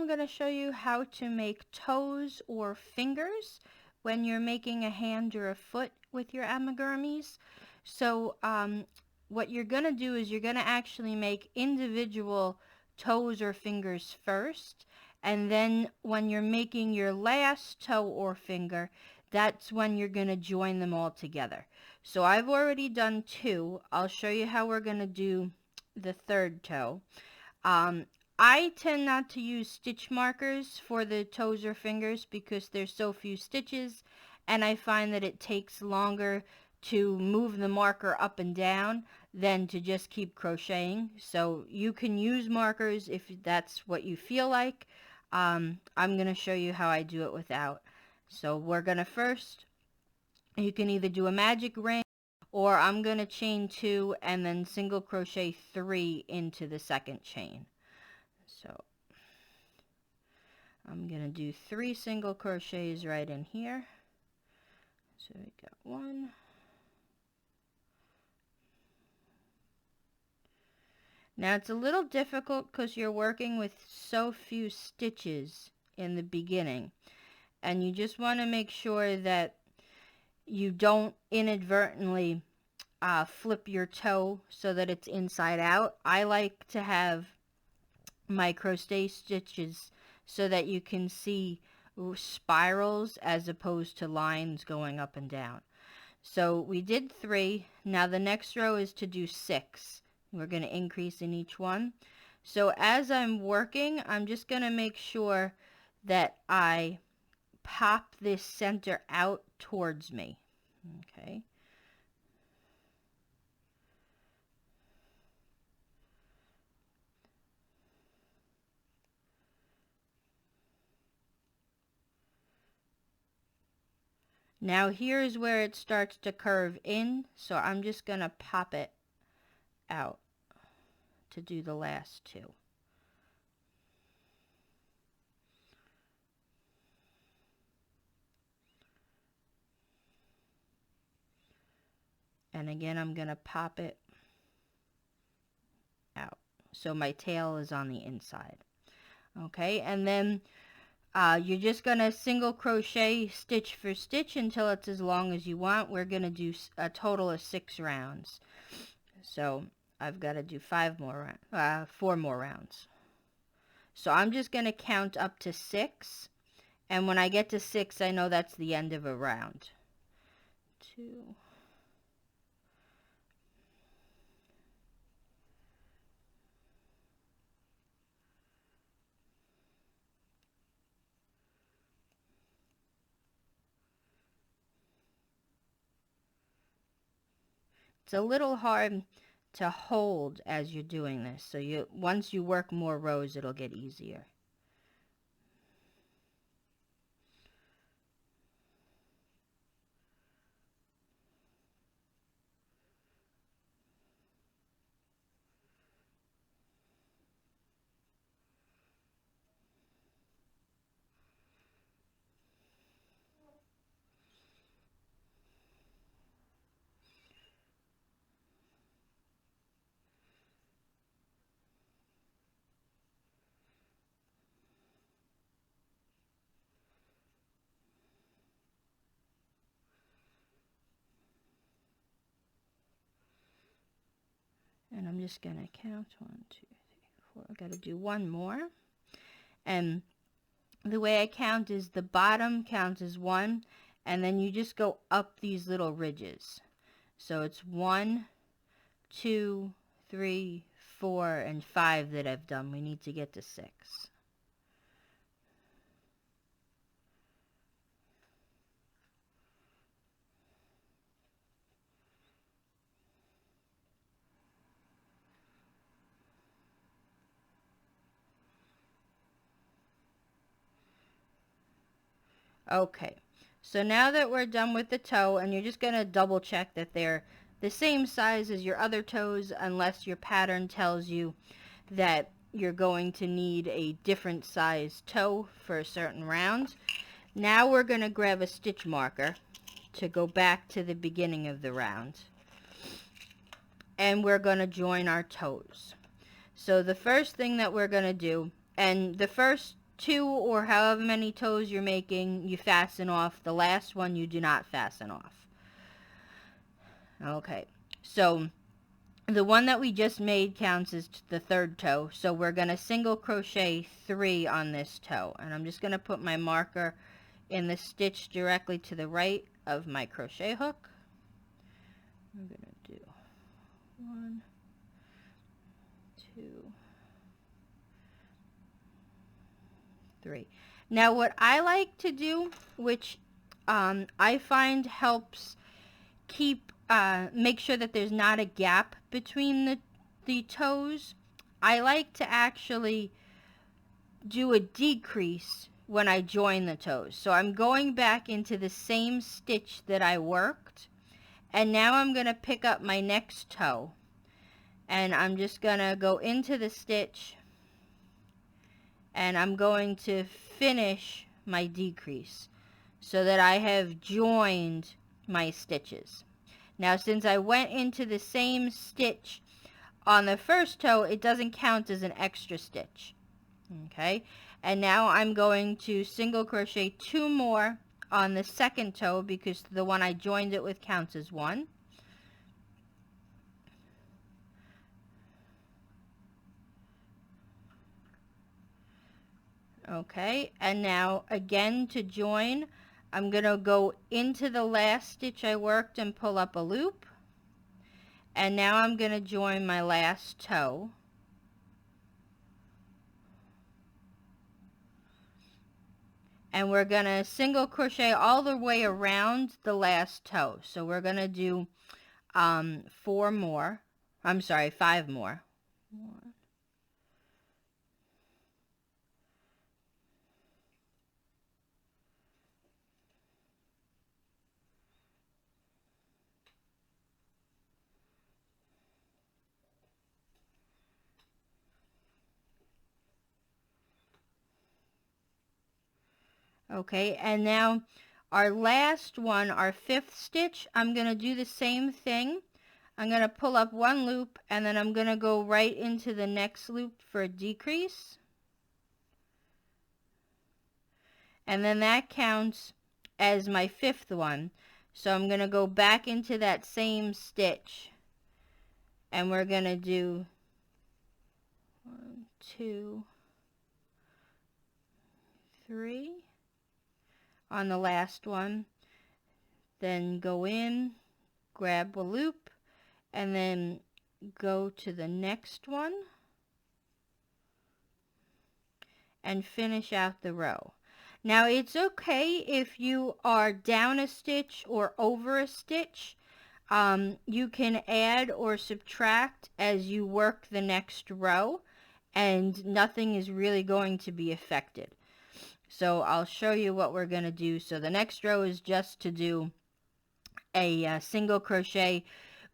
going to show you how to make toes or fingers when you're making a hand or a foot with your amigurumis. So what you're going to do is you're going to actually make individual toes or fingers first, and then when you're making your last toe or finger, that's when you're going to join them all together. So I've already done two. I'll show you how we're going to do the third toe. I tend not to use stitch markers for the toes or fingers because there's so few stitches, and I find that it takes longer to move the marker up and down than to just keep crocheting. So you can use markers if that's what you feel like. I'm going to show you how I do it without. So we're going to first, you can either do a magic ring, or I'm going to chain 2 and then single crochet 3 into the second chain. So I'm going to do 3 single crochets right in here. So we got 1. Now it's a little difficult because you're working with so few stitches in the beginning, and you just want to make sure that you don't inadvertently flip your toe so that it's inside out. I like to have my crochet stitches so that you can see spirals as opposed to lines going up and down. So we did 3. Now the next row is to do 6. We're going to increase in each one. So as I'm working, I'm just going to make sure that I pop this center out towards me. Okay. Now here's where it starts to curve in, so I'm just going to pop it out to do the last 2. And again, I'm going to pop it out. So my tail is on the inside. Okay, and then you're just going to single crochet stitch for stitch until it's as long as you want. We're going to do a total of 6 rounds. So I've got to do 4 more rounds. So I'm just going to count up to 6. And when I get to 6, I know that's the end of a round. 2. It's a little hard to hold as you're doing this. So once you work more rows, it'll get easier. And I'm just going to count 1, 2, 3, 4. I've got to do 1 more. And the way I count is the bottom counts as 1, and then you just go up these little ridges. So it's 1, 2, 3, 4, and 5 that I've done. We need to get to 6. Okay, so now that we're done with the toe, and you're just going to double check that they're the same size as your other toes, unless your pattern tells you that you're going to need a different size toe for a certain round. Now we're going to grab a stitch marker to go back to the beginning of the round, and we're going to join our toes. So the first thing that we're going to do, and the first 2 or however many toes you're making, you fasten off. The last one you do not fasten off. Okay, so the one that we just made counts as the third toe, so we're going to single crochet 3 on this toe, and I'm just going to put my marker in the stitch directly to the right of my crochet hook. I'm going to do 1, 2, 3. Now what I like to do, which I find helps keep make sure that there's not a gap between the toes, I like to actually do a decrease when I join the toes. So I'm going back into the same stitch that I worked, and now I'm going to pick up my next toe, and I'm just going to go into the stitch, and I'm going to finish my decrease so that I have joined my stitches. Now since I went into the same stitch on the first toe, it doesn't count as an extra stitch. Okay, and now I'm going to single crochet 2 more on the second toe because the one I joined it with counts as 1. Okay, and now again to join, I'm going to go into the last stitch I worked and pull up a loop. And now I'm going to join my last toe. And we're going to single crochet all the way around the last toe. So we're going to do 4 more. I'm sorry, 5 more. 1, okay, and now our last one, our 5th stitch, I'm going to do the same thing. I'm going to pull up 1 loop, and then I'm going to go right into the next loop for a decrease. And then that counts as my 5th one. So I'm going to go back into that same stitch, and we're going to do 1, 2, 3 on the last one, then go in, grab a loop, and then go to the next one and finish out the row. Now it's okay if you are down a stitch or over a stitch. You can add or subtract as you work the next row, and nothing is really going to be affected. So I'll show you what we're going to do. So the next row is just to do a single crochet.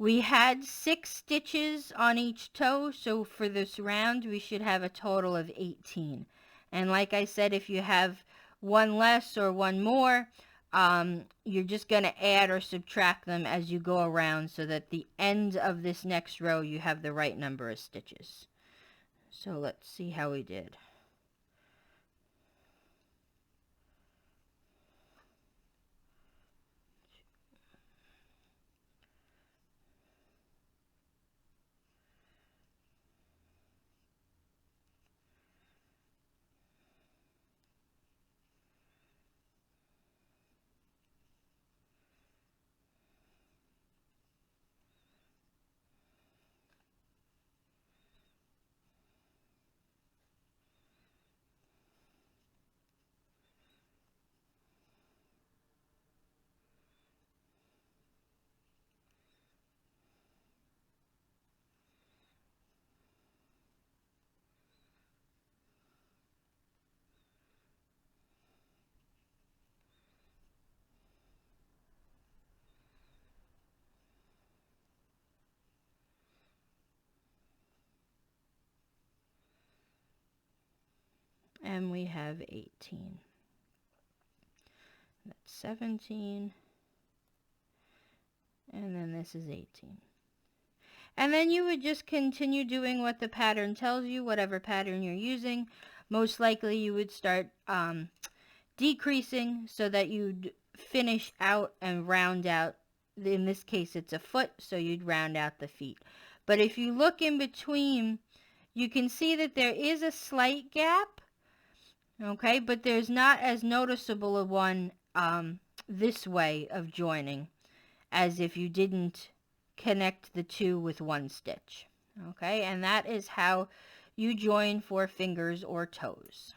We had 6 stitches on each toe, so for this round we should have a total of 18. And like I said, if you have one less or one more, you're just going to add or subtract them as you go around so that the end of this next row you have the right number of stitches. So let's see how we did. And we have 18. That's 17. And then this is 18. And then you would just continue doing what the pattern tells you, whatever pattern you're using. most likely you would start decreasing so that you'd finish out and round out. In this case it's a foot, so you'd round out the feet. But if you look in between, you can see that there is a slight gap, okay, but there's not as noticeable a one this way of joining as if you didn't connect the two with one stitch. Okay, and that is how you join for fingers or toes.